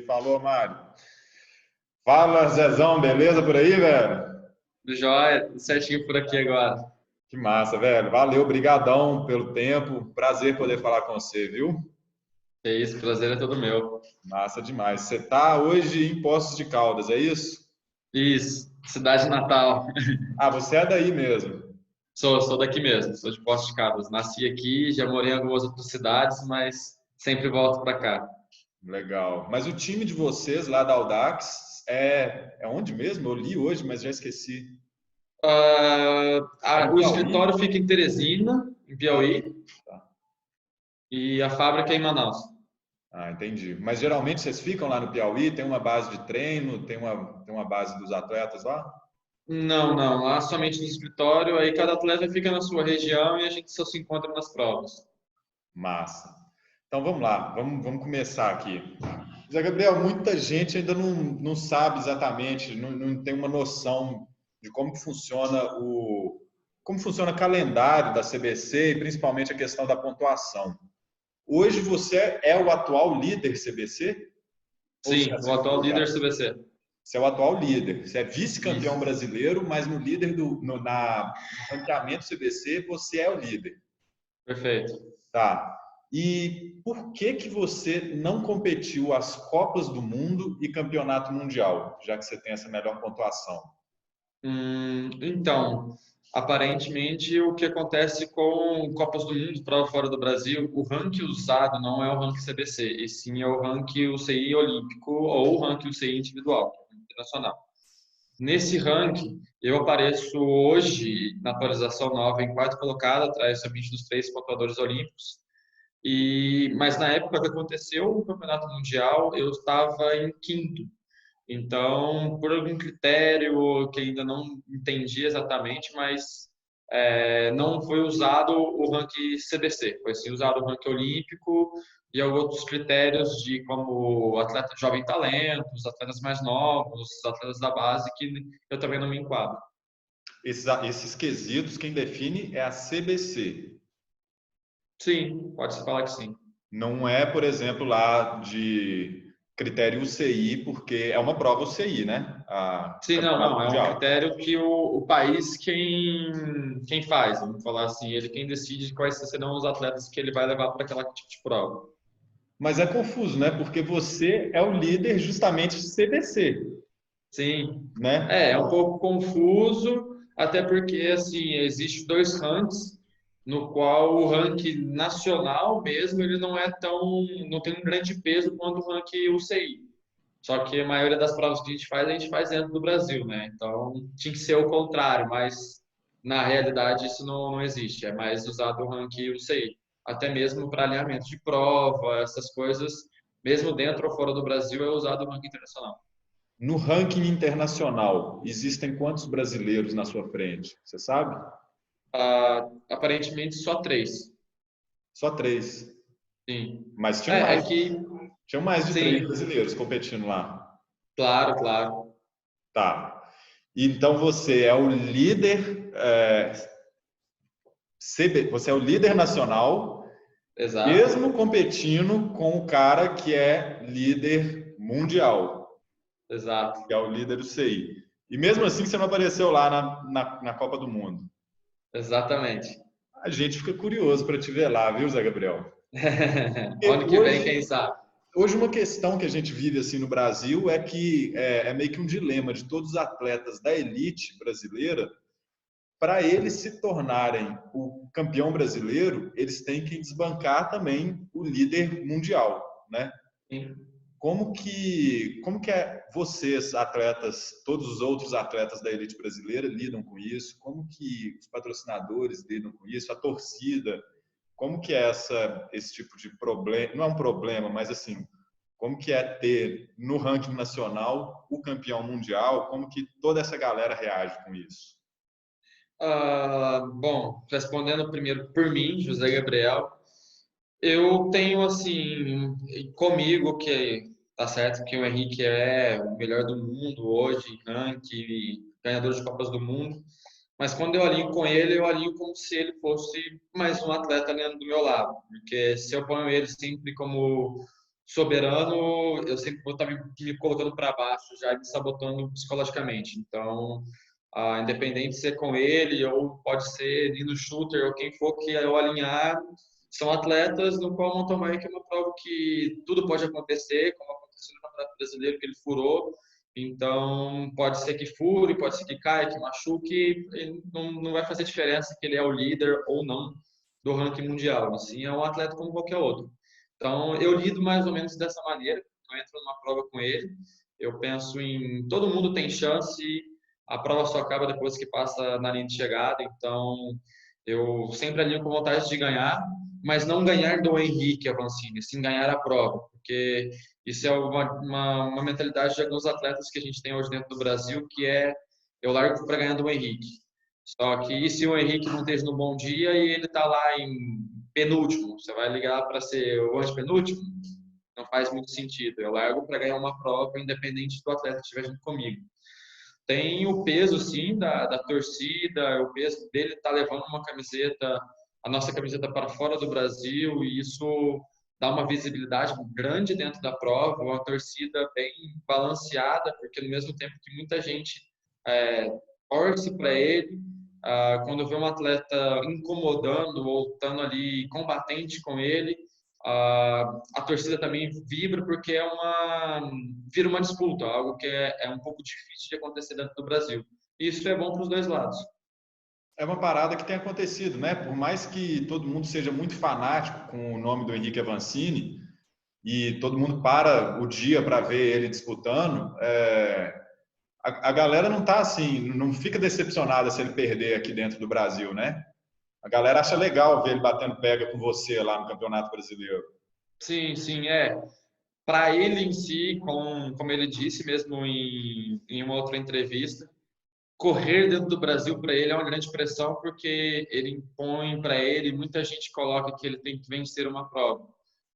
Falou, Mário. Fala, Zezão, beleza por aí, velho? Do Jóia, tudo certinho por aqui agora. Que massa, velho. Valeu, brigadão pelo tempo. Prazer poder falar com você, viu? É isso, prazer é todo meu. Massa demais. Você tá hoje em Poços de Caldas, é isso? Isso, cidade natal. Ah, você é daí mesmo. Sou daqui mesmo, sou de Poços de Caldas. Nasci aqui, já morei em algumas outras cidades, mas sempre volto para cá. Legal. Mas o time de vocês lá da Audax é onde mesmo? Eu li hoje, mas já esqueci. É no O Piauí? escritório fica em Teresina, em Ah, Piauí, tá. e a fábrica é em Manaus. Ah, entendi. Mas geralmente vocês ficam lá no Piauí, tem uma base de treino, tem uma base dos atletas lá? Não, lá somente no escritório, aí cada atleta fica na sua região e a gente só se encontra nas provas. Massa. Então vamos lá, vamos começar aqui. Zé Gabriel, muita gente ainda não sabe exatamente, não tem uma noção de como que funciona como funciona o calendário da CBC e principalmente a questão da pontuação. Hoje você é o atual líder CBC? Ou você é Sim, o segundo atual líder lugar? CBC. Você é o atual líder. Você é vice-campeão Isso, brasileiro, mas no líder no ranqueamento CBC você é o líder. perfeito. Tá. E por que que você não competiu as Copas do Mundo e Campeonato Mundial, já que você tem essa melhor pontuação? Então, aparentemente, o que acontece com Copas do Mundo, prova fora do Brasil, o ranking usado não é o ranking CBC, e sim é o ranking UCI olímpico ou o ranking UCI individual, que é o ranking internacional. Nesse ranking, eu apareço hoje, na atualização nova, em quarto colocado, atrás somente dos três pontuadores olímpicos. Mas na época que aconteceu o Campeonato Mundial, eu estava em quinto. Então, por algum critério que ainda não entendi exatamente, mas não foi usado o ranking CBC, foi sim usado o ranking olímpico e outros critérios de como atleta jovem talento, os atletas mais novos, os atletas da base, que eu também não me enquadro. Esses quesitos, quem define é a CBC. Sim, pode-se falar que sim. Não é, por exemplo, lá de critério UCI, porque é uma prova UCI, né? O Sim, Campeonato não, é um Mundial. critério que o país quem faz, vamos falar assim, ele quem decide quais serão os atletas que ele vai levar para aquela tipo de prova. Mas é confuso, né? Porque você é o líder justamente de CBC, Sim, né? é um pouco confuso, até porque assim existe dois rankings, no qual o ranking nacional mesmo ele não tem um grande peso quanto o ranking UCI. Só que a maioria das provas que a gente faz dentro do Brasil, né? Então tinha que ser o contrário, mas na realidade isso não existe. É mais usado o ranking UCI, até mesmo para alinhamento de prova, essas coisas, mesmo dentro ou fora do Brasil é usado o ranking internacional. No ranking internacional, existem quantos brasileiros na sua frente? Você sabe? Aparentemente só três. Só três. Sim. Mas É que, tinham mais de três sim, brasileiros competindo lá. claro. Tá. Então você é o líder, você é o líder nacional, Exato, mesmo competindo com o cara que é líder mundial, exato, que é o líder do CI. E mesmo assim você não apareceu lá na Copa do Mundo. exatamente. A gente fica curioso para te ver lá, viu, Zé Gabriel? Porque Ano que vem, quem sabe? hoje uma questão que a gente vive assim no Brasil é que é meio que um dilema de todos os atletas da elite brasileira. Para eles se tornarem o campeão brasileiro, eles têm que desbancar também o líder mundial, né? Sim. Como que vocês, atletas, todos os outros atletas da elite brasileira lidam com isso? Como que os patrocinadores lidam com isso? A torcida, como que é esse tipo de problema? Não é um problema, mas assim, como que é ter no ranking nacional o campeão mundial? Como que toda essa galera reage com isso? Bom, respondendo primeiro por mim, José Gabriel, eu tenho assim comigo que tá certo que o Henrique é o melhor do mundo hoje, em ranking, ganhador de Copas do Mundo, mas quando eu alinho com ele, eu alinho como se ele fosse mais um atleta alinhando do meu lado, porque se eu ponho ele sempre como soberano, eu sempre vou estar me colocando para baixo já e me sabotando psicologicamente. Então, independente se é com ele ou pode ser Nino Shooter ou quem for que eu alinhar, são atletas no qual o mountain bike é uma prova que tudo pode acontecer, como aconteceu no Campeonato Brasileiro que ele furou. Então, pode ser que fure, pode ser que caia, que machuque, não vai fazer diferença que ele é o líder ou não do ranking mundial. E sim, é um atleta como qualquer outro. Então, eu lido mais ou menos dessa maneira. Eu entro numa prova com ele, eu penso em todo mundo tem chance, a prova só acaba depois que passa na linha de chegada. Então, eu sempre alinho com vontade de ganhar, mas não ganhar do Henrique Avancini, sim ganhar a prova, porque isso é uma mentalidade de alguns atletas que a gente tem hoje dentro do Brasil, que é eu largo para ganhar do Henrique. Só que e se o Henrique não esteja no bom dia e ele está lá em penúltimo, você vai ligar para ser o antepenúltimo? Não faz muito sentido. Eu largo para ganhar uma prova, independente do atleta que estiver junto comigo. Tem o peso, sim, da torcida, o peso dele estar levando uma camiseta, a nossa camiseta para fora do Brasil, e isso dá uma visibilidade grande dentro da prova, uma torcida bem balanceada, porque no mesmo tempo que muita gente é, torce para ele, quando vê um atleta incomodando ou estando ali combatente com ele, a torcida também vibra porque vira uma disputa, algo que é um pouco difícil de acontecer dentro do Brasil. E isso é bom para os dois lados. É uma parada que tem acontecido, né? Por mais que todo mundo seja muito fanático com o nome do Henrique Avancini e todo mundo para o dia para ver ele disputando, a galera não tá assim, não fica decepcionada se ele perder aqui dentro do Brasil, né? A galera acha legal ver ele batendo pega com você lá no Campeonato Brasileiro. Sim, sim, é. Para ele em si, como ele disse mesmo em uma outra entrevista, correr dentro do Brasil para ele é uma grande pressão porque ele impõe para ele, muita gente coloca que ele tem que vencer uma prova.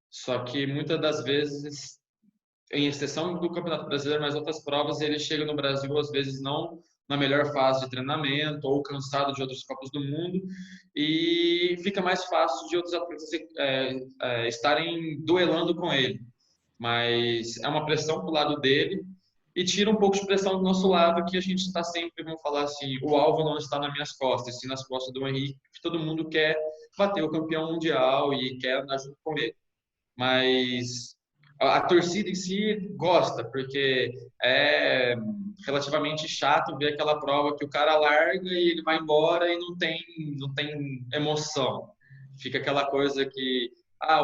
Só que muitas das vezes, em exceção do Campeonato Brasileiro, mas outras provas, ele chega no Brasil às vezes não na melhor fase de treinamento ou cansado de outras Copas do Mundo e fica mais fácil de outros atletas estarem duelando com ele. Mas é uma pressão pro lado dele e tira um pouco de pressão do nosso lado, que a gente está sempre, vamos falar assim, o alvo não está nas minhas costas, sim nas costas do Henrique, que todo mundo quer bater o campeão mundial e quer andar junto com ele. Mas a torcida em si gosta, porque é relativamente chato ver aquela prova que o cara larga e ele vai embora e não tem emoção. Fica aquela coisa que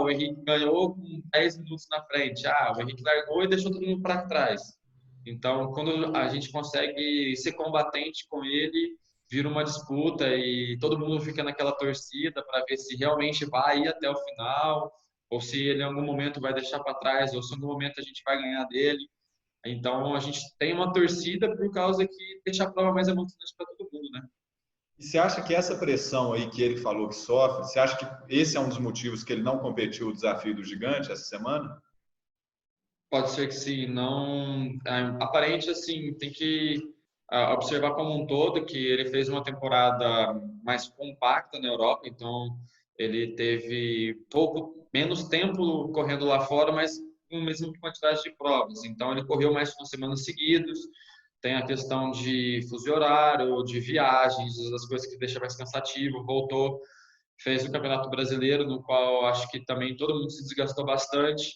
o Henrique ganhou com 10 minutos na frente, o Henrique largou e deixou todo mundo para trás. Então, quando a gente consegue ser combatente com ele, vira uma disputa e todo mundo fica naquela torcida para ver se realmente vai ir até o final ou se ele em algum momento vai deixar para trás, ou se em algum momento a gente vai ganhar dele. Então a gente tem uma torcida por causa que deixa a prova mais emocionante para todo mundo, né? E você acha que essa pressão aí que ele falou que sofre, você acha que esse é um dos motivos que ele não competiu o desafio do gigante essa semana? Pode ser que sim, não. Aparente assim, tem que observar como um todo que ele fez uma temporada mais compacta na Europa, então ele teve menos tempo correndo lá fora, mas com a mesma quantidade de provas. Então ele correu mais de 2 semanas seguidas. Tem a questão de fuso horário, de viagens, as coisas que deixa mais cansativo. Voltou, fez o Campeonato Brasileiro, no qual acho que também todo mundo se desgastou bastante.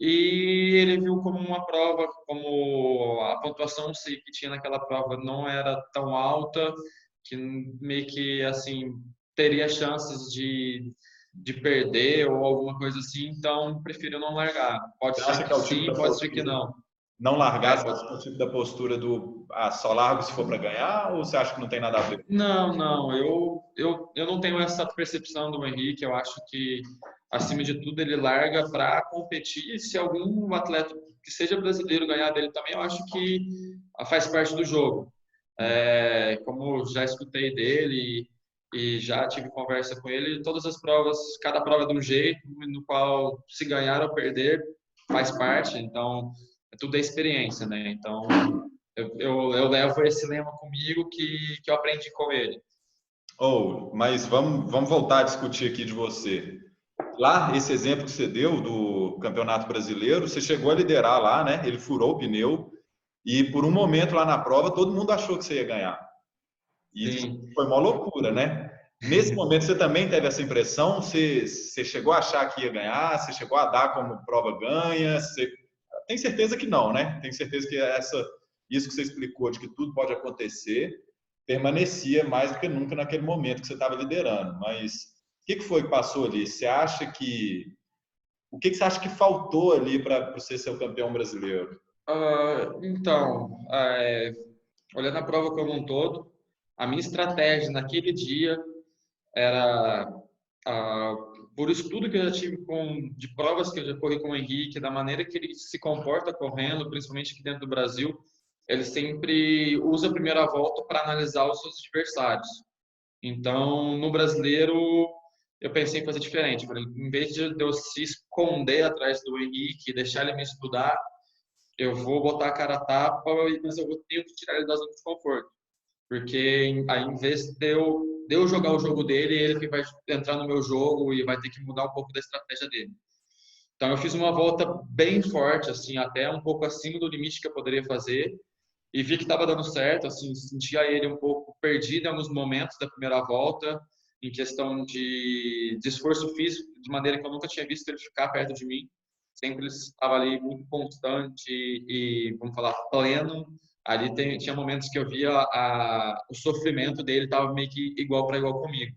E ele viu como uma prova, como a pontuação que tinha naquela prova não era tão alta, que meio que assim teria chances de perder ou alguma coisa assim, então prefiro não largar. Pode Você ser acha que que é o tipo sim, da pode ser que postura, não. não largar, você Pode. acha que é o tipo da postura do só largo se for para ganhar, ou você acha que não tem nada a ver? Não, não, eu não tenho essa percepção do Henrique. Eu acho que, acima de tudo, ele larga para competir. Se algum atleta que seja brasileiro ganhar dele também, eu acho que faz parte do jogo. Como já escutei dele e já tive conversa com ele, todas as provas, cada prova é de um jeito, no qual se ganhar ou perder faz parte. Então, tudo é experiência, né? Então, eu levo esse lema comigo que eu aprendi com ele. Mas vamos voltar a discutir aqui de você. lá, esse exemplo que você deu do Campeonato Brasileiro, você chegou a liderar lá, né? Ele furou o pneu e por um momento lá na prova todo mundo achou que você ia ganhar. E isso Sim. foi uma loucura, né? Nesse momento você também teve essa impressão? Você chegou a achar que ia ganhar? Você chegou a dar como prova ganha? Você... Tem certeza que não, né? Tem certeza que isso que você explicou, de que tudo pode acontecer, permanecia mais do que nunca naquele momento que você estava liderando. Mas o que foi que passou ali? Você acha que... O que você acha que faltou ali para você ser o campeão brasileiro? Então, olhando a prova como um todo, a minha estratégia naquele dia era, ah, por estudo que eu já tive de provas que eu já corri com o Henrique, da maneira que ele se comporta correndo, principalmente aqui dentro do Brasil, ele sempre usa a primeira volta para analisar os seus adversários. Então, no brasileiro, eu pensei em fazer diferente. Falei, em vez de eu se esconder atrás do Henrique, deixar ele me estudar, eu vou botar a cara a tapa, mas eu vou ter que tirar ele da zona de conforto. Porque aí, em vez de eu jogar o jogo dele, ele que vai entrar no meu jogo e vai ter que mudar um pouco da estratégia dele. Então, eu fiz uma volta bem forte, assim, até um pouco acima do limite que eu poderia fazer. E vi que estava dando certo, assim, sentia ele um pouco perdido em alguns momentos da primeira volta, em questão de esforço físico, de maneira que eu nunca tinha visto ele ficar perto de mim. Sempre ele estava ali muito constante e, vamos falar, pleno. Ali tinha momentos que eu via o sofrimento dele estava meio que igual para igual comigo.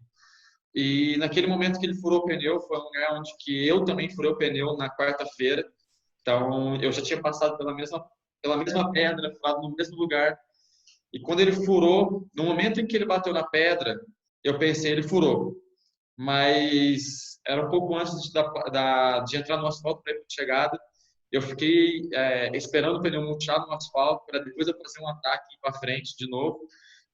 E naquele momento que ele furou o pneu, foi um lugar onde que eu também furei o pneu na quarta-feira. Então, eu já tinha passado pela mesma pedra, furado no mesmo lugar. E quando ele furou, no momento em que ele bateu na pedra, eu pensei, ele furou. Mas era um pouco antes de entrar no asfalto para ir para a chegada. Eu fiquei esperando o pneu murchar no asfalto para depois eu fazer um ataque para frente de novo.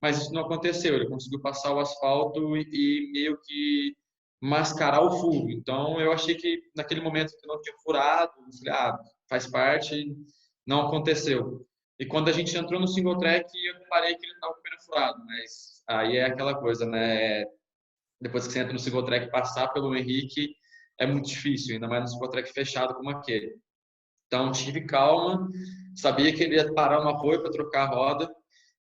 Mas isso não aconteceu. Ele conseguiu passar o asfalto e meio que mascarar o furo. Então eu achei que naquele momento que não tinha furado, eu falei, faz parte, não aconteceu. E quando a gente entrou no single track, eu reparei que ele estava com o pneu furado, mas aí é aquela coisa, né? Depois que você entra no single track, passar pelo Henrique é muito difícil, ainda mais no single track fechado como aquele. Então, tive calma, sabia que ele ia parar no apoio para trocar a roda,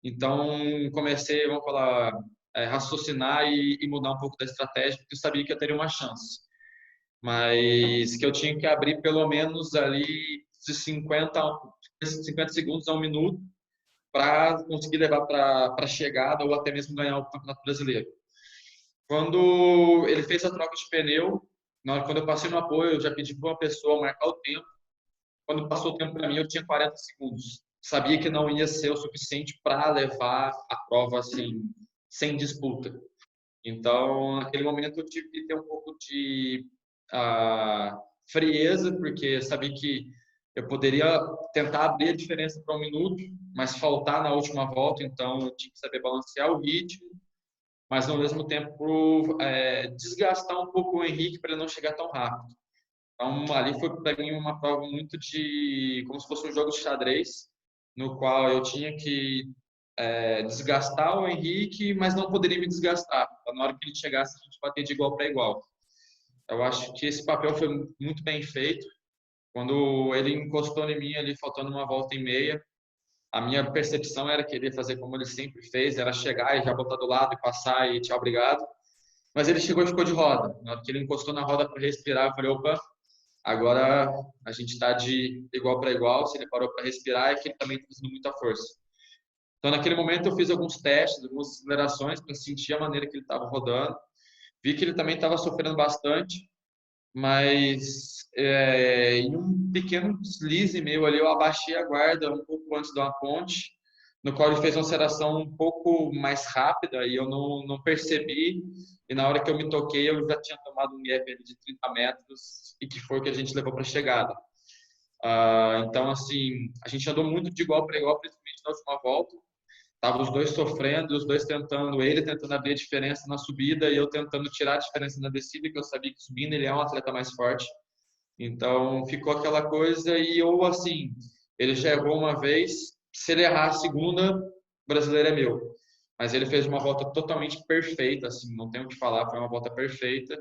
então comecei, vamos falar, raciocinar e mudar um pouco da estratégia, porque eu sabia que eu teria uma chance. Mas que eu tinha que abrir pelo menos ali de 50 segundos a um minuto para conseguir levar para a chegada ou até mesmo ganhar o Campeonato Brasileiro. Quando ele fez a troca de pneu, quando eu passei no apoio, eu já pedi para uma pessoa marcar o tempo. Quando passou o tempo para mim, eu tinha 40 segundos. Sabia que não ia ser o suficiente para levar a prova assim, sem disputa. Então, naquele momento, eu tive que ter um pouco de frieza, porque sabia que eu poderia tentar abrir a diferença para um minuto, mas faltar na última volta, então eu tinha que saber balancear o ritmo, mas ao mesmo tempo desgastar um pouco o Henrique para ele não chegar tão rápido. Então, ali foi para mim uma prova muito como se fosse um jogo de xadrez, no qual eu tinha que desgastar o Henrique, mas não poderia me desgastar. Então, na hora que ele chegasse, a gente bater de igual para igual. Eu acho que esse papel foi muito bem feito. Quando ele encostou em mim ali, faltando uma volta e meia, a minha percepção era querer fazer como ele sempre fez, era chegar e já botar do lado e passar e tchau, obrigado. Mas ele chegou e ficou de roda. Na hora que ele encostou na roda para respirar, eu falei, opa, agora a gente está de igual para igual. Se ele parou para respirar, é que ele também está fazendo muita força. Então, naquele momento, eu fiz alguns testes, algumas acelerações para sentir a maneira que ele estava rodando. Vi que ele também estava sofrendo bastante, mas em um pequeno deslize meu ali, eu abaixei a guarda um pouco antes de uma ponte, no qual ele fez uma aceleração um pouco mais rápida e eu não percebi. E na hora que eu me toquei, eu já tinha tomado um gap de 30 metros e que foi o que a gente levou para a chegada. Então, assim, a gente andou muito de igual para igual, principalmente na última volta. Tava os dois sofrendo, os dois tentando, ele tentando abrir a diferença na subida e eu tentando tirar a diferença na descida, que eu sabia que subindo ele é um atleta mais forte. Então ficou aquela coisa e eu assim, ele já errou uma vez, se ele errar a segunda, o brasileiro é meu. Mas ele fez uma volta totalmente perfeita, assim, não tenho o que falar, foi uma volta perfeita.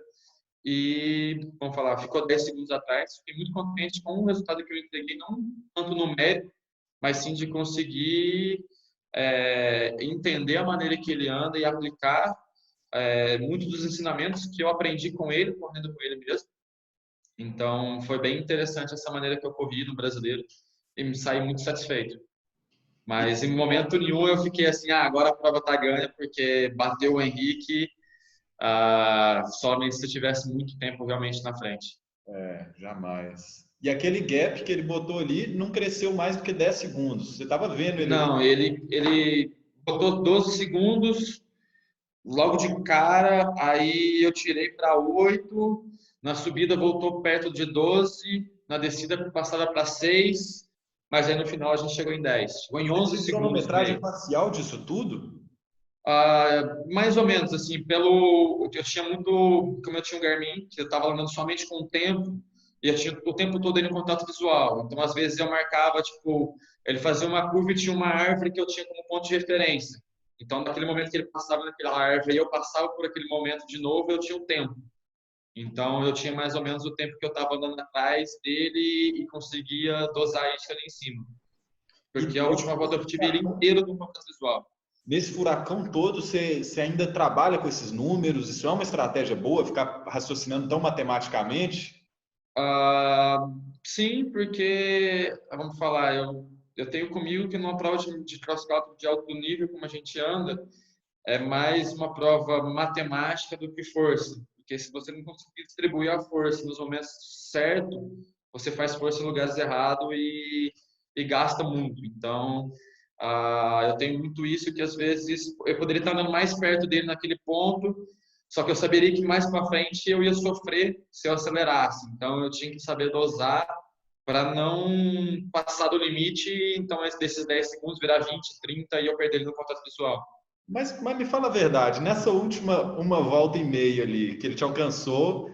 e, vamos falar, ficou 10 segundos atrás. Fiquei muito contente com o resultado que eu entreguei, não tanto no mérito, mas sim de conseguir entender a maneira que ele anda e aplicar muitos dos ensinamentos que eu aprendi com ele, correndo com ele mesmo. Então, foi bem interessante essa maneira que eu corri no brasileiro e me saí muito satisfeito. Mas em momento nenhum eu fiquei assim, agora a prova tá ganha, porque bateu o Henrique, somente se eu tivesse muito tempo realmente na frente. Jamais. E aquele gap que ele botou ali não cresceu mais do que 10 segundos. Você estava vendo ele ali? Não, ele botou 12 segundos logo de cara, aí eu tirei para 8, na subida voltou perto de 12, na descida passava para 6, mas aí no final a gente chegou em 10. Chegou em Você 11 tinha segundos e cronometragem meio. parcial disso tudo? Mais ou menos, assim, pelo. Eu tinha muito. Como eu tinha um Garmin, que eu estava andando somente com o tempo, e eu tinha o tempo todo ele em contato visual. Então, às vezes, eu marcava, tipo, ele fazia uma curva e tinha uma árvore que eu tinha como ponto de referência. Então, naquele momento que ele passava naquela árvore e eu passava por aquele momento de novo, eu tinha o tempo. Então, eu tinha mais ou menos o tempo que eu estava andando atrás dele e conseguia dosar isso ali em cima. E Porque a última volta eu tive ele inteiro no contato visual. nesse furacão todo, você ainda trabalha com esses números? Isso é uma estratégia boa, ficar raciocinando tão matematicamente? Ah, sim, porque, vamos falar, eu tenho comigo que numa prova de cross country de alto nível, como a gente anda, é mais uma prova matemática do que força. Porque se você não conseguir distribuir a força nos momentos certos, você faz força em lugares errados e gasta muito. Então, eu tenho muito isso que às vezes eu poderia estar andando mais perto dele naquele ponto, só que eu saberia que mais para frente eu ia sofrer se eu acelerasse. Então, eu tinha que saber dosar para não passar do limite, então desses 10 segundos virar 20, 30 e eu perder ele no contato visual. Mas me fala a verdade, nessa última uma volta e meia ali que ele te alcançou,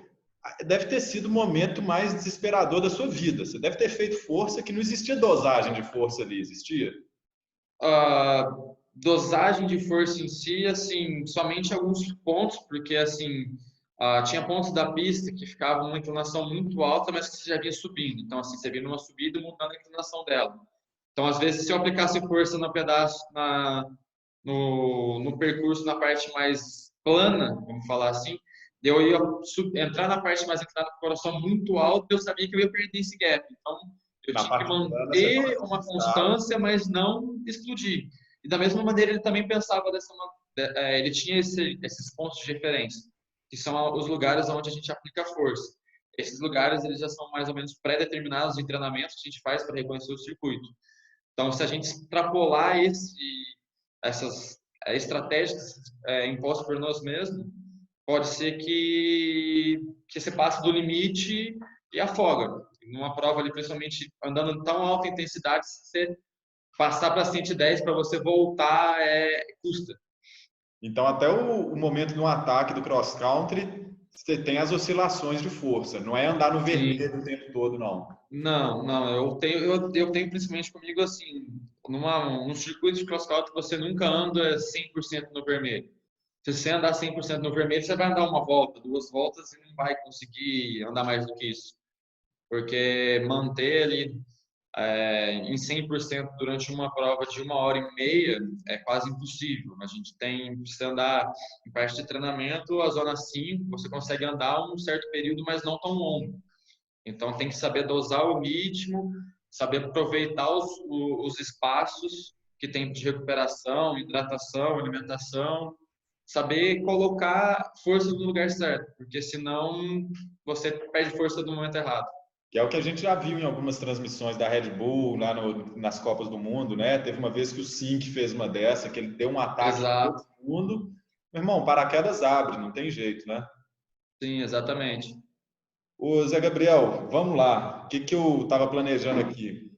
deve ter sido o momento mais desesperador da sua vida. Você deve ter feito força que não existia dosagem de força ali, existia? A dosagem de força em si, assim, somente alguns pontos, porque assim, tinha pontos da pista que ficavam numa inclinação muito alta, mas que você já vinha subindo. Então, assim, você vinha numa subida e mudando a inclinação dela. Então, às vezes, se eu aplicasse força no pedaço, no percurso, na parte mais plana, vamos falar assim, eu ia entrar na parte mais inclinada com o coração muito alto, eu sabia que eu ia perder esse gap. Então, eu Na tinha que parte plana, você manter estava uma desestável. constância, mas não explodir. E da mesma maneira, ele também pensava ele tinha esses pontos de referência, que são os lugares onde a gente aplica força. Esses lugares eles já são mais ou menos pré-determinados em treinamentos que a gente faz para reconhecer o circuito. Então, se a gente extrapolar essas estratégias impostas por nós mesmos, pode ser que você passe do limite e afoga. Numa prova ali, principalmente andando em tão alta intensidade, se você passar para 110 para você voltar custa. Então, até o momento do ataque do cross country, você tem as oscilações de força. Não é andar no vermelho Sim. o tempo todo, não. Não, não, eu tenho principalmente comigo assim, num circuito de cross country você nunca anda 100% no vermelho. Se você andar 100% no vermelho, você vai andar uma volta, duas voltas e não vai conseguir andar mais do que isso. Porque manter ele em 100% durante uma prova de 1 hora e meia é quase impossível. A gente precisa andar em parte de treinamento, a zona 5, você consegue andar um certo período, mas não tão longo. Então tem que saber dosar o ritmo, saber aproveitar os espaços que tem de recuperação, hidratação, alimentação, saber colocar força no lugar certo, porque senão você perde força no momento errado. Que é o que a gente já viu em algumas transmissões da Red Bull, lá nas Copas do Mundo, né? Teve uma vez que o Sink fez uma dessa, que ele deu um ataque Exato. profundo. Meu irmão, paraquedas abre, não tem jeito, né? Sim, exatamente. Ô, Zé Gabriel, vamos lá. O que eu estava planejando aqui?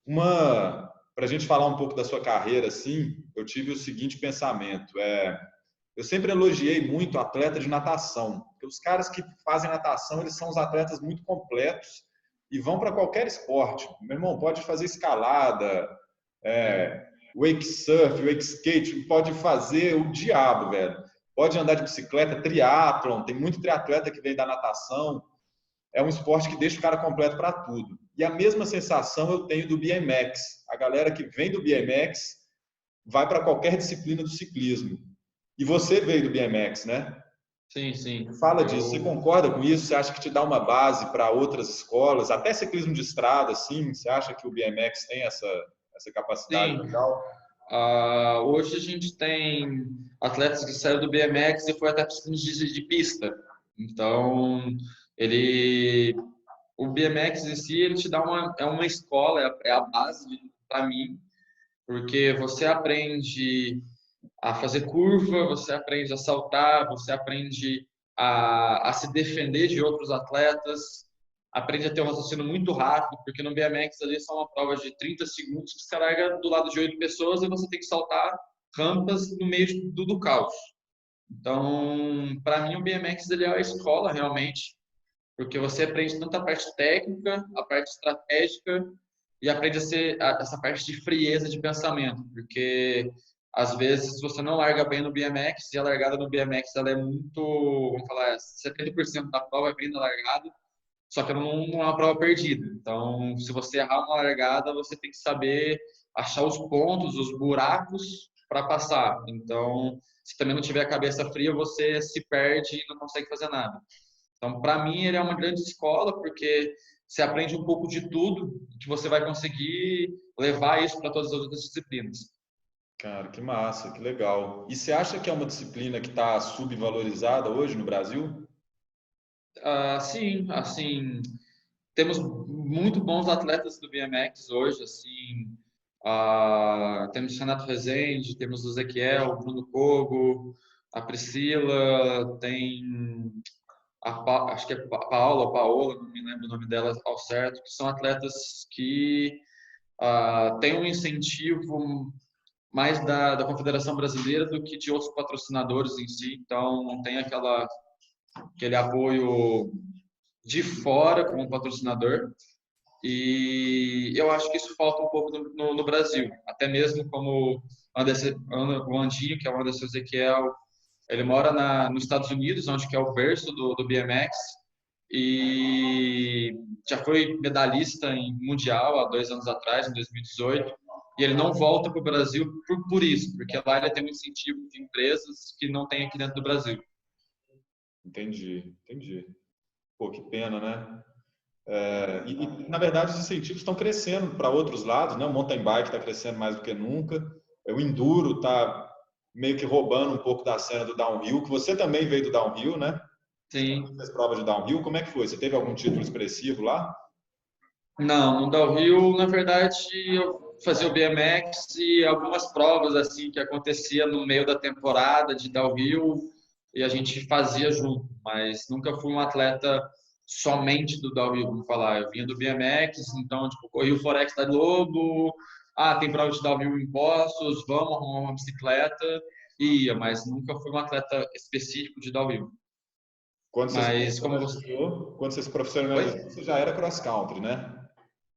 Para a gente falar um pouco da sua carreira, assim, eu tive o seguinte pensamento. Eu sempre elogiei muito atleta de natação, porque os caras que fazem natação, eles são os atletas muito completos e vão para qualquer esporte. Meu irmão, pode fazer escalada, Sim. wake surf, wake skate, pode fazer o diabo, velho. pode andar de bicicleta, triatlon, tem muito triatleta que vem da natação. É um esporte que deixa o cara completo para tudo. E a mesma sensação eu tenho do BMX. A galera que vem do BMX vai para qualquer disciplina do ciclismo. E você veio do BMX, né? Sim, sim. Fala disso, você concorda com isso? Você acha que te dá uma base para outras escolas, até ciclismo de estrada, assim? Você acha que o BMX tem essa capacidade Sim. legal? Hoje a gente tem atletas que saíram do BMX e foi até para de pista. Então, ele, o BMX em si, ele te dá é uma escola, é a base para mim, porque você aprende a fazer curva, você aprende a saltar, você aprende a se defender de outros atletas, aprende a ter um raciocínio muito rápido, porque no BMX ali são uma prova de 30 segundos que você larga do lado de 8 pessoas e você tem que saltar rampas no meio do caos. Então, para mim, o BMX ele é a escola realmente, porque você aprende tanto a parte técnica, a parte estratégica e aprende essa parte de frieza de pensamento, porque às vezes você não larga bem no BMX e a largada no BMX ela é muito, vamos falar, 70% da prova é bem na largada, só que não é uma prova perdida. Então, se você errar uma largada, você tem que saber achar os pontos, os buracos para passar. Então, se também não tiver a cabeça fria, você se perde e não consegue fazer nada. Então, para mim, ele é uma grande escola, porque você aprende um pouco de tudo, que você vai conseguir levar isso para todas as outras disciplinas. Cara, que massa, que legal. E você acha que é uma disciplina que está subvalorizada hoje no Brasil? Sim, assim, temos muito bons atletas do BMX hoje, assim, temos Renato Rezende, temos o Ezequiel, o Bruno Kogo, a Priscila, tem acho que é Paula ou Paola, não me lembro o nome dela ao certo, que são atletas que têm um incentivo mais da Confederação Brasileira do que de outros patrocinadores em si, então não tem aquele apoio de fora como patrocinador. E eu acho que isso falta um pouco no Brasil, até mesmo como o Andinho, que é o Anderson Ezequiel, ele mora nos Estados Unidos, onde que é o berço do BMX, e já foi medalhista em mundial há 2 anos atrás, em 2018, e ele não volta para o Brasil por isso, porque lá ele tem um incentivo de empresas que não tem aqui dentro do Brasil. Entendi, entendi. Pô, que pena, né? Na verdade, os incentivos estão crescendo para outros lados, né? O mountain bike está crescendo mais do que nunca. O enduro está meio que roubando um pouco da cena do downhill, que você também veio do downhill, né? Você também Sim. fez prova de downhill. Como é que foi? Você teve algum título expressivo lá? Não, no downhill, na verdade, eu fazia o BMX e algumas provas assim que acontecia no meio da temporada de downhill e a gente fazia junto, mas nunca fui um atleta somente do downhill, vamos falar. Eu vinha do BMX, então tipo, corri o Forex da Globo, tem prova de downhill em Poços, vamos arrumar uma bicicleta e ia, mas nunca fui um atleta específico de downhill. Quando você se Mas como você... profissionalizou, quando você se Oi? profissionalizou, você já era cross country, né?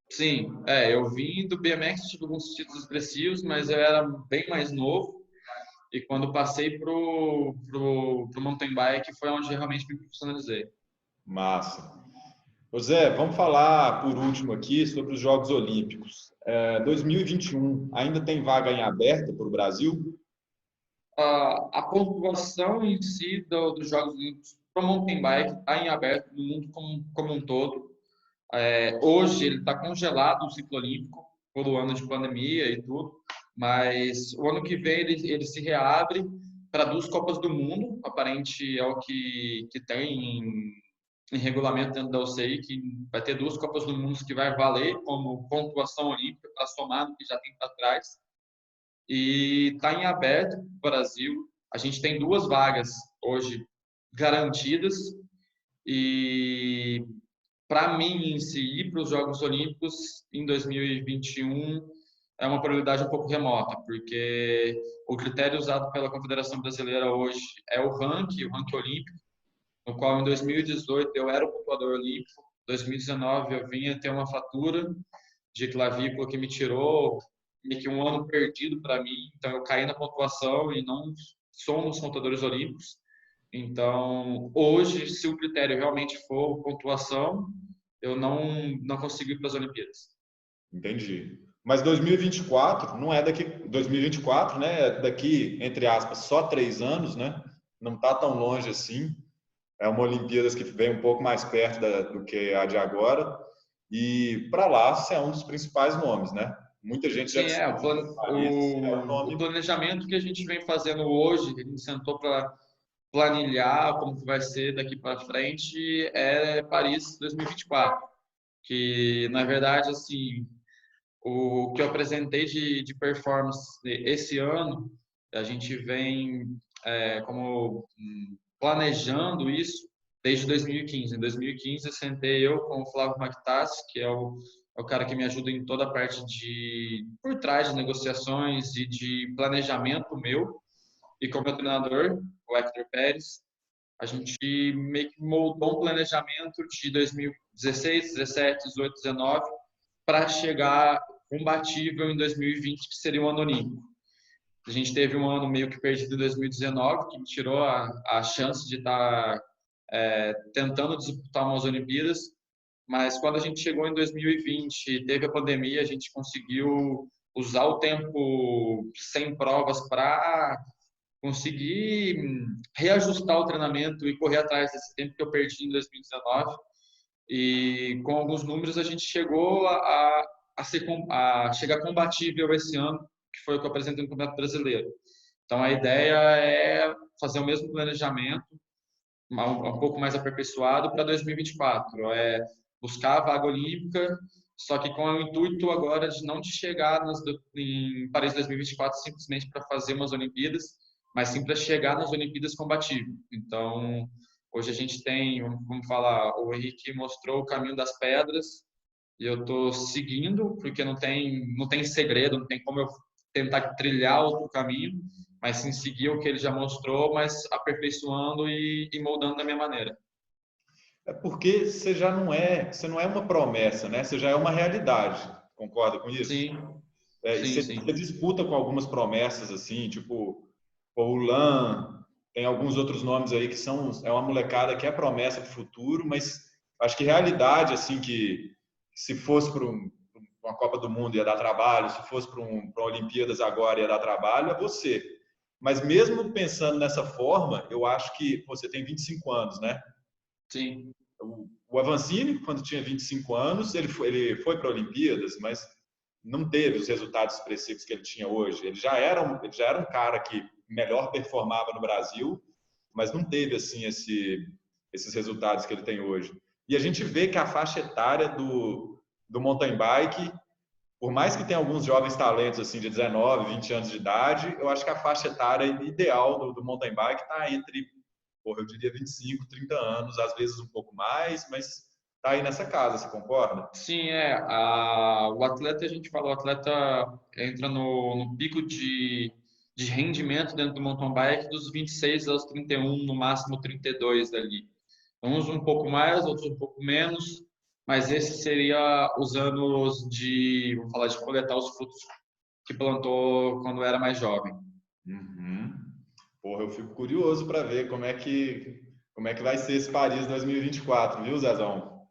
Sim, eu vim do BMX, tive alguns títulos expressivos, mas eu era bem mais novo. E quando passei pro mountain bike foi onde realmente me profissionalizei. Massa. Ô Zé, vamos falar por último aqui sobre os Jogos Olímpicos. 2021 ainda tem vaga em aberto para o Brasil? A pontuação em si dos Jogos Olímpicos para mountain bike está em aberto no mundo como um todo. Hoje ele está congelado o ciclo olímpico pelo ano de pandemia e tudo, mas o ano que vem ele se reabre para 2 Copas do Mundo, aparente é o que tem em regulamento dentro da UCI, que vai ter 2 Copas do Mundo que vai valer como pontuação olímpica para somar no que já tem para trás. E está em aberto para o Brasil. A gente tem 2 vagas hoje garantidas e para mim, em si, ir para os Jogos Olímpicos em 2021 é uma probabilidade um pouco remota, porque o critério usado pela Confederação Brasileira hoje é o ranking olímpico, no qual em 2018 eu era o pontuador olímpico, em 2019 eu vinha ter uma fratura de clavícula que me tirou meio que um ano perdido para mim, então eu caí na pontuação e somos contadores olímpicos. Então, hoje, se o critério realmente for pontuação, eu não consigo ir para as Olimpíadas. Entendi. Mas 2024 não é daqui, 2024, né? É daqui, entre aspas, só 3 anos, né? Não está tão longe assim. É uma Olimpíadas que vem um pouco mais perto do que a de agora. E para lá você é um dos principais nomes, né? Muita gente já Sim, te Paris é o o nome. planejamento que a gente vem fazendo hoje, que a gente sentou para planilhar como que vai ser daqui para frente, é Paris 2024. Que, na verdade, assim, o que eu apresentei de performance esse ano, a gente vem como planejando isso desde 2015. Em 2015, eu sentei eu com o Flávio Mactassi, que é o cara que me ajuda em toda a parte de por trás de negociações e de planejamento meu, e com o meu treinador, o Hector Pérez. A gente meio que moldou um planejamento de 2016, 17, 18, 19 para chegar combatível em 2020, que seria o ano olímpico. A gente teve um ano meio que perdido em 2019, que tirou a chance de estar tentando disputar umas Olimpíadas, mas quando a gente chegou em 2020, teve a pandemia, a gente conseguiu usar o tempo sem provas para conseguir reajustar o treinamento e correr atrás desse tempo que eu perdi em 2019. E com alguns números a gente chegou a chegar combatível esse ano, que foi o que eu apresentei no Campeonato Brasileiro. Então a ideia é fazer o mesmo planejamento, um pouco mais aperfeiçoado para 2024. É buscar a vaga olímpica, só que com o intuito agora de não de chegar em Paris 2024 simplesmente para fazer umas Olimpíadas, mas sim para chegar nas Olimpíadas combativo. Então, hoje a gente tem, vamos falar, o Henrique mostrou o caminho das pedras e eu estou seguindo, porque não tem segredo, não tem como eu tentar trilhar outro caminho, mas sim seguir o que ele já mostrou, mas aperfeiçoando e moldando da minha maneira. É porque você não é uma promessa, né? Você já é uma realidade. Concorda com isso? Sim, E sim, você sim. disputa com algumas promessas assim, tipo o Lan, tem alguns outros nomes aí que é uma molecada que é promessa de futuro, mas acho que realidade assim que se fosse para uma Copa do Mundo ia dar trabalho, se fosse para uma Olimpíadas agora ia dar trabalho, é você. Mas mesmo pensando nessa forma, eu acho que você tem 25 anos, né? Sim, O Avancini, quando tinha 25 anos, ele foi para Olimpíadas, mas não teve os resultados expressivos que ele tinha hoje. Ele já era um cara que melhor performava no Brasil, mas não teve assim esses resultados que ele tem hoje. E a gente vê que a faixa etária do mountain bike, por mais que tenha alguns jovens talentos assim de 19, 20 anos de idade, eu acho que a faixa etária ideal do mountain bike está entre, porra, eu diria 25, 30 anos, às vezes um pouco mais, mas tá aí nessa casa, você concorda? sim, o atleta, a gente fala, o atleta entra no pico de rendimento dentro do mountain bike dos 26 aos 31, no máximo 32 ali. Uns um pouco mais, outros um pouco menos, mas esse seria os anos vamos falar, de coletar os frutos que plantou quando era mais jovem. Uhum. Porra, eu fico curioso para ver como é que vai ser esse Paris 2024, viu, Zezão?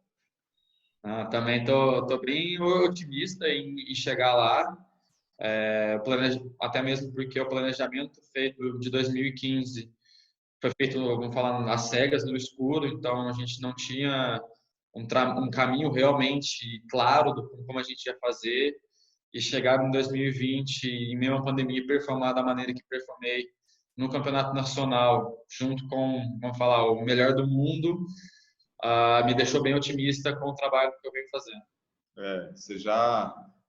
Também tô bem otimista em chegar lá, até mesmo porque o planejamento feito de 2015 foi feito, vamos falar, às cegas, no escuro, então a gente não tinha um caminho realmente claro do como a gente ia fazer, e chegar em 2020, em meio à pandemia, e performar da maneira que performei no campeonato nacional, junto com, vamos falar, o melhor do mundo, me deixou bem otimista com o trabalho que eu venho fazendo.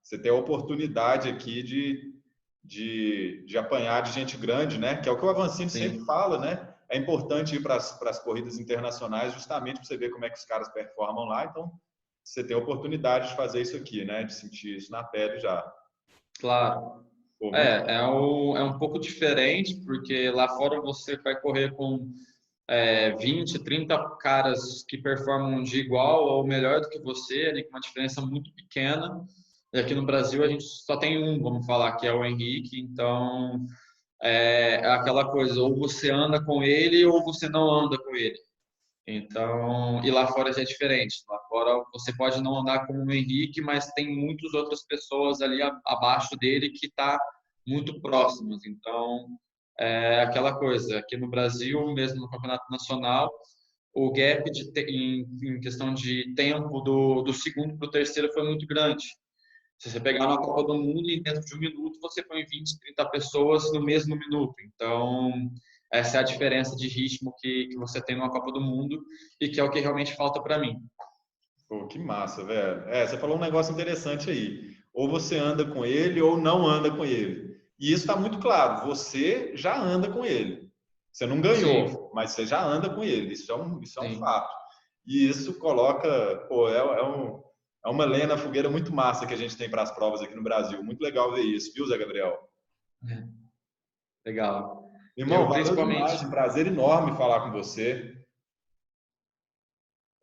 Você tem a oportunidade aqui de apanhar de gente grande, né? Que é o que o Avancini sempre Sim. fala, né? É importante ir para as corridas internacionais justamente para você ver como é que os caras performam lá. Então, você tem a oportunidade de fazer isso aqui, né? De sentir isso na pele já. Claro. Pô, muito É um pouco diferente, porque lá fora você vai correr com 20, 30 caras que performam de igual ou melhor do que você, ali com uma diferença muito pequena. E aqui no Brasil a gente só tem um, vamos falar, que é o Henrique. Então, é aquela coisa, ou você anda com ele ou você não anda com ele. Então, e lá fora já é diferente. Lá fora você pode não andar com o Henrique, mas tem muitas outras pessoas ali abaixo dele que tá muito próximas. Então, é aquela coisa. Aqui no Brasil, mesmo no campeonato nacional, o gap em questão de tempo do segundo para o terceiro foi muito grande. Se você pegar na Copa do Mundo, em dentro de um minuto, você põe 20, 30 pessoas no mesmo minuto. Então, essa é a diferença de ritmo que você tem numa Copa do Mundo e que é o que realmente falta para mim. Pô, que massa, velho. Você falou um negócio interessante aí. Ou você anda com ele ou não anda com ele. E isso está muito claro. Você já anda com ele. Você não Sim, ganhou, mas você já anda com ele. Isso é um sim. fato. E isso coloca, pô, é uma lenha na fogueira muito massa que a gente tem para as provas aqui no Brasil. Muito legal ver isso, viu, Zé Gabriel? É, legal. Irmão, Eu, valeu demais. principalmente. Um prazer enorme falar com você.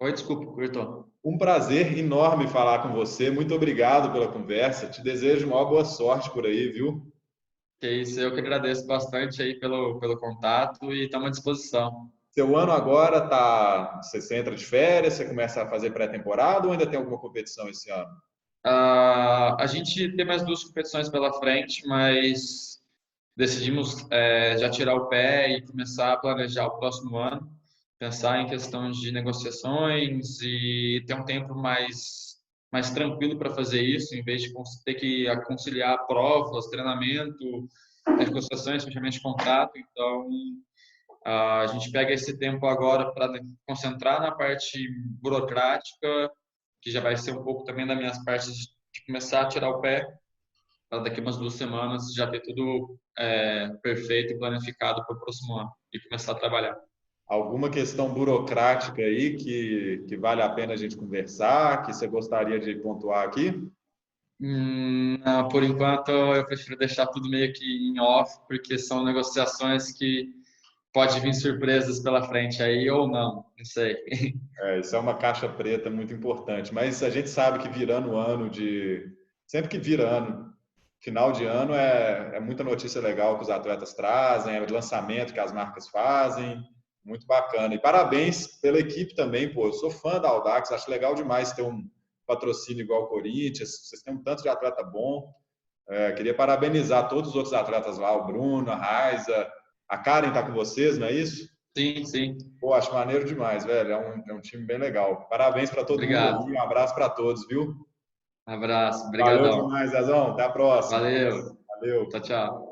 Oi, desculpa, cortou. Um prazer enorme falar com você. Muito obrigado pela conversa. Te desejo uma boa sorte por aí, viu? Que é isso, eu que agradeço bastante aí pelo contato e estamos à disposição. Seu ano agora tá. Você entra de férias, você começa a fazer pré-temporada ou ainda tem alguma competição esse ano? A gente tem mais duas competições pela frente, mas decidimos já tirar o pé e começar a planejar o próximo ano, pensar em questão de negociações e ter um tempo mais tranquilo para fazer isso, em vez de ter que conciliar provas, treinamento, negociações, fechamento de contrato. Então, a gente pega esse tempo agora para concentrar na parte burocrática, que já vai ser um pouco também das minhas partes de começar a tirar o pé para daqui umas 2 semanas já ter tudo perfeito e planificado para o próximo ano e começar a trabalhar. Alguma questão burocrática aí que vale a pena a gente conversar, que você gostaria de pontuar aqui? Não, por enquanto, eu prefiro deixar tudo meio que em off, porque são negociações que pode vir surpresas pela frente aí ou não sei. Isso é uma caixa preta muito importante, mas a gente sabe que virando o ano de. Sempre que vira ano, final de ano é muita notícia legal que os atletas trazem, é o lançamento que as marcas fazem, muito bacana. E parabéns pela equipe também, pô. Eu sou fã da Audax, acho legal demais ter um patrocínio igual o Corinthians, vocês têm um tanto de atleta bom. Queria parabenizar todos os outros atletas lá, o Bruno, a Raiza, a Karen tá com vocês, não é isso? Sim, sim. Pô, acho maneiro demais, velho. É um time bem legal. Parabéns para todo mundo Obrigado. aí. Um abraço para todos, viu? Abraço. Valeu Obrigadão. demais, Zezão. Até a próxima. Valeu. Valeu. Tchau, tchau.